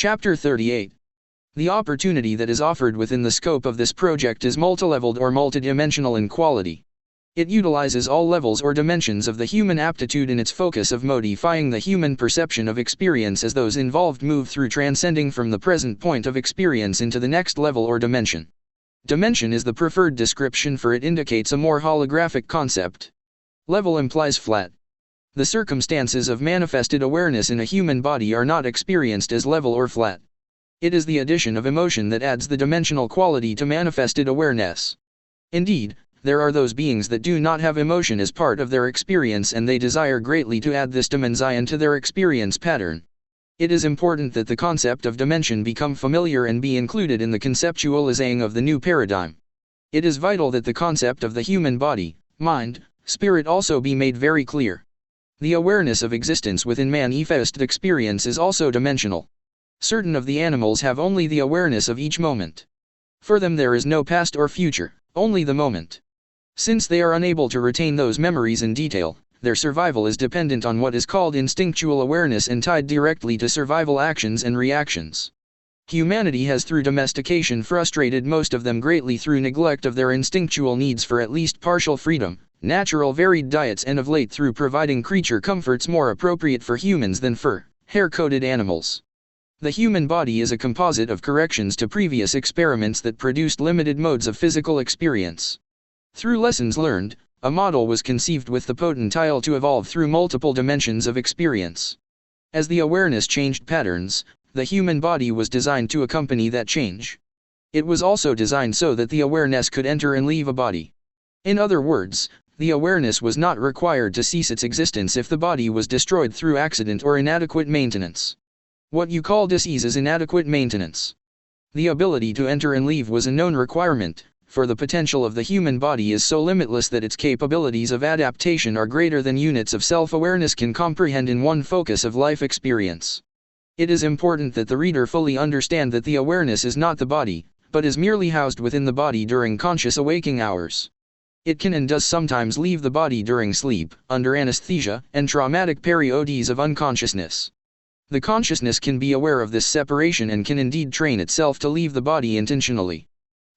Chapter 38. The opportunity that is offered within the scope of this project is multileveled or multidimensional in quality. It utilizes all levels or dimensions of the human aptitude in its focus of modifying the human perception of experience as those involved move through transcending from the present point of experience into the next level or dimension. Dimension is the preferred description, for it indicates a more holographic concept. Level implies flat. The circumstances of manifested awareness in a human body are not experienced as level or flat. It is the addition of emotion that adds the dimensional quality to manifested awareness. Indeed, there are those beings that do not have emotion as part of their experience, and they desire greatly to add this dimension to their experience pattern. It is important that the concept of dimension become familiar and be included in the conceptualizing of the new paradigm. It is vital that the concept of the human body, mind, spirit also be made very clear. The awareness of existence within manifest experience is also dimensional. Certain of the animals have only the awareness of each moment. For them there is no past or future, only the moment. Since they are unable to retain those memories in detail, their survival is dependent on what is called instinctual awareness and tied directly to survival actions and reactions. Humanity has through domestication frustrated most of them greatly through neglect of their instinctual needs for at least partial freedom, natural varied diets, and of late through providing creature comforts more appropriate for humans than for hair-coated animals. The human body is a composite of corrections to previous experiments that produced limited modes of physical experience. Through lessons learned, a model was conceived with the potential to evolve through multiple dimensions of experience. As the awareness changed patterns, the human body was designed to accompany that change. It was also designed so that the awareness could enter and leave a body. In other words, the awareness was not required to cease its existence if the body was destroyed through accident or inadequate maintenance. What you call disease is inadequate maintenance. The ability to enter and leave was a known requirement, for the potential of the human body is so limitless that its capabilities of adaptation are greater than units of self-awareness can comprehend in one focus of life experience. It is important that the reader fully understand that the awareness is not the body, but is merely housed within the body during conscious awaking hours. It can and does sometimes leave the body during sleep, under anesthesia, and traumatic periods of unconsciousness. The consciousness can be aware of this separation and can indeed train itself to leave the body intentionally.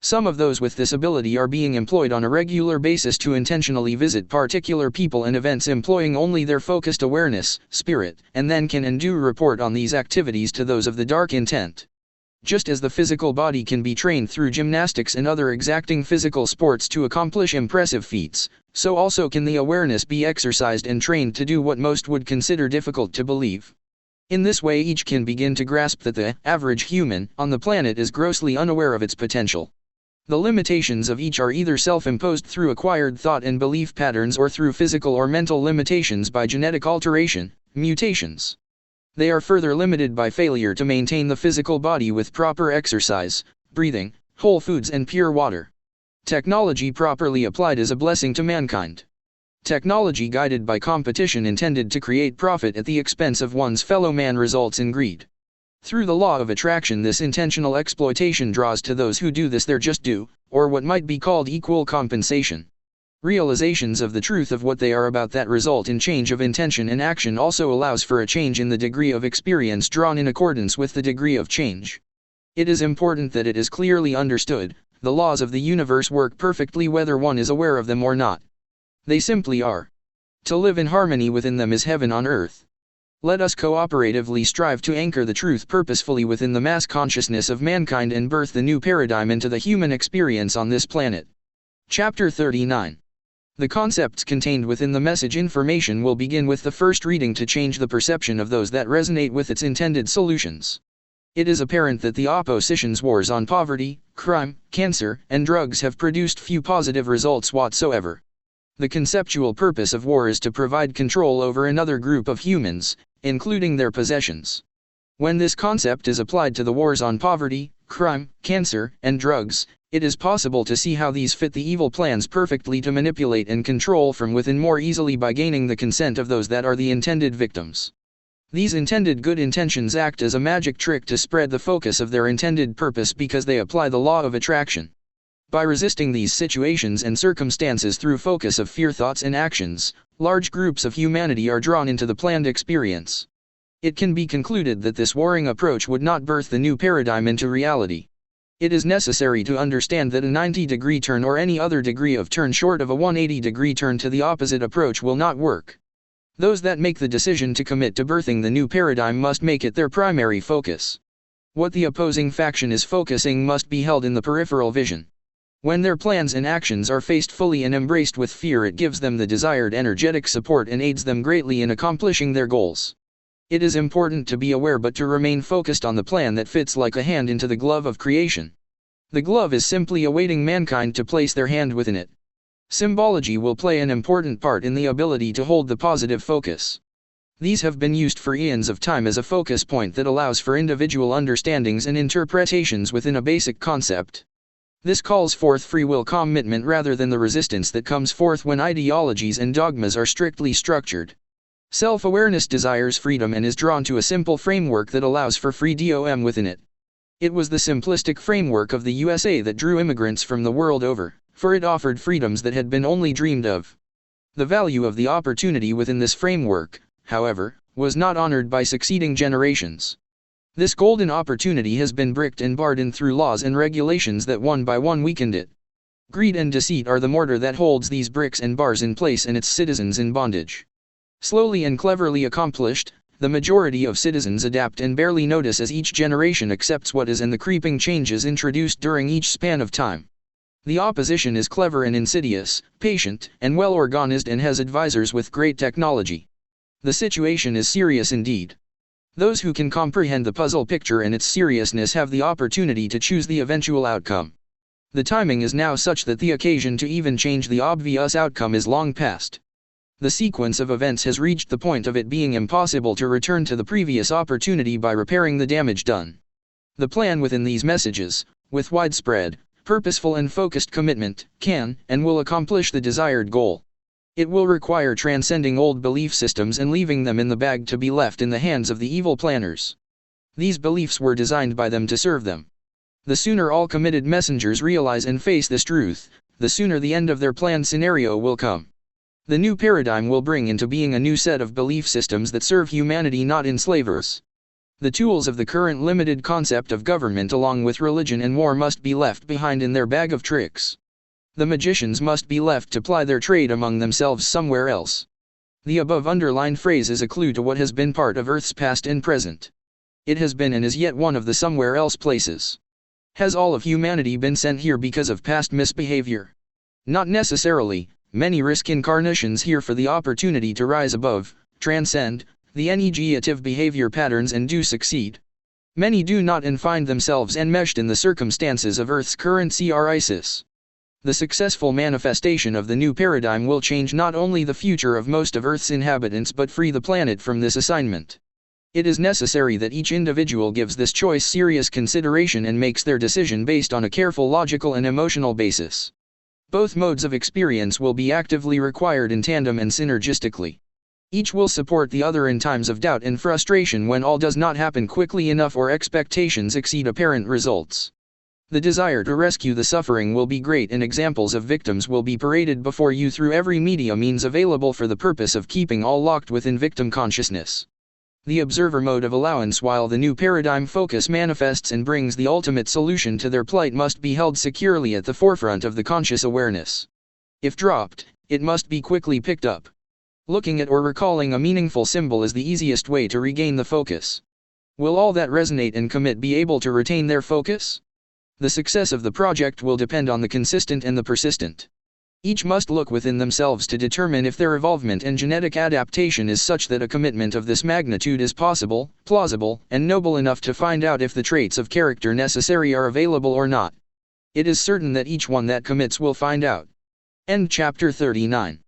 Some of those with this ability are being employed on a regular basis to intentionally visit particular people and events employing only their focused awareness, spirit, and then can and do report on these activities to those of the dark intent. Just as the physical body can be trained through gymnastics and other exacting physical sports to accomplish impressive feats, so also can the awareness be exercised and trained to do what most would consider difficult to believe. In this way each can begin to grasp that the average human on the planet is grossly unaware of its potential. The limitations of each are either self-imposed through acquired thought and belief patterns or through physical or mental limitations by genetic alteration, mutations. They are further limited by failure to maintain the physical body with proper exercise, breathing, whole foods and pure water. Technology properly applied is a blessing to mankind. Technology guided by competition intended to create profit at the expense of one's fellow man results in greed. Through the law of attraction, this intentional exploitation draws to those who do this their just due, or what might be called equal compensation. Realizations of the truth of what they are about that result in change of intention and action also allows for a change in the degree of experience drawn in accordance with the degree of change. It is important that it is clearly understood, the laws of the universe work perfectly whether one is aware of them or not. They simply are. To live in harmony within them is heaven on earth. Let us cooperatively strive to anchor the truth purposefully within the mass consciousness of mankind and birth the new paradigm into the human experience on this planet. Chapter 39. The concepts contained within the message information will begin with the first reading to change the perception of those that resonate with its intended solutions. It is apparent that the opposition's wars on poverty, crime, cancer, and drugs have produced few positive results whatsoever. The conceptual purpose of war is to provide control over another group of humans, including their possessions. When this concept is applied to the wars on poverty, crime, cancer, and drugs, it is possible to see how these fit the evil plans perfectly to manipulate and control from within more easily by gaining the consent of those that are the intended victims. These intended good intentions act as a magic trick to spread the focus of their intended purpose because they apply the law of attraction. By resisting these situations and circumstances through focus of fear thoughts and actions, large groups of humanity are drawn into the planned experience. It can be concluded that this warring approach would not birth the new paradigm into reality. It is necessary to understand that a 90-degree turn or any other degree of turn short of a 180-degree turn to the opposite approach will not work. Those that make the decision to commit to birthing the new paradigm must make it their primary focus. What the opposing faction is focusing must be held in the peripheral vision. When their plans and actions are faced fully and embraced with fear, it gives them the desired energetic support and aids them greatly in accomplishing their goals. It is important to be aware but to remain focused on the plan that fits like a hand into the glove of creation. The glove is simply awaiting mankind to place their hand within it. Symbology will play an important part in the ability to hold the positive focus. These have been used for eons of time as a focus point that allows for individual understandings and interpretations within a basic concept. This calls forth free will commitment rather than the resistance that comes forth when ideologies and dogmas are strictly structured. Self-awareness desires freedom and is drawn to a simple framework that allows for free DOM within it. It was the simplistic framework of the USA that drew immigrants from the world over, for it offered freedoms that had been only dreamed of. The value of the opportunity within this framework, however, was not honored by succeeding generations. This golden opportunity has been bricked and barred in through laws and regulations that one by one weakened it. Greed and deceit are the mortar that holds these bricks and bars in place and its citizens in bondage. Slowly and cleverly accomplished, the majority of citizens adapt and barely notice as each generation accepts what is and the creeping changes introduced during each span of time. The opposition is clever and insidious, patient, and well organized and has advisors with great technology. The situation is serious indeed. Those who can comprehend the puzzle picture and its seriousness have the opportunity to choose the eventual outcome. The timing is now such that the occasion to even change the obvious outcome is long past. The sequence of events has reached the point of it being impossible to return to the previous opportunity by repairing the damage done. The plan within these messages, with widespread, purposeful and focused commitment, can and will accomplish the desired goal. It will require transcending old belief systems and leaving them in the bag to be left in the hands of the evil planners. These beliefs were designed by them to serve them. The sooner all committed messengers realize and face this truth, the sooner the end of their planned scenario will come. The new paradigm will bring into being a new set of belief systems that serve humanity, not enslavers. The tools of the current limited concept of government along with religion and war must be left behind in their bag of tricks. The magicians must be left to ply their trade among themselves somewhere else. The above underlined phrase is a clue to what has been part of Earth's past and present. It has been and is yet one of the somewhere else places. Has all of humanity been sent here because of past misbehavior? Not necessarily. Many risk incarnations here for the opportunity to rise above, transcend, the negative behavior patterns and do succeed. Many do not and find themselves enmeshed in the circumstances of Earth's current crisis. The successful manifestation of the new paradigm will change not only the future of most of Earth's inhabitants but free the planet from this assignment. It is necessary that each individual gives this choice serious consideration and makes their decision based on a careful logical and emotional basis. Both modes of experience will be actively required in tandem and synergistically. Each will support the other in times of doubt and frustration when all does not happen quickly enough or expectations exceed apparent results. The desire to rescue the suffering will be great and examples of victims will be paraded before you through every media means available for the purpose of keeping all locked within victim consciousness. The observer mode of allowance while the new paradigm focus manifests and brings the ultimate solution to their plight must be held securely at the forefront of the conscious awareness. If dropped, it must be quickly picked up. Looking at or recalling a meaningful symbol is the easiest way to regain the focus. Will all that resonate and commit be able to retain their focus? The success of the project will depend on the consistent and the persistent. Each must look within themselves to determine if their evolvement and genetic adaptation is such that a commitment of this magnitude is possible, plausible, and noble enough to find out if the traits of character necessary are available or not. It is certain that each one that commits will find out. End chapter 39.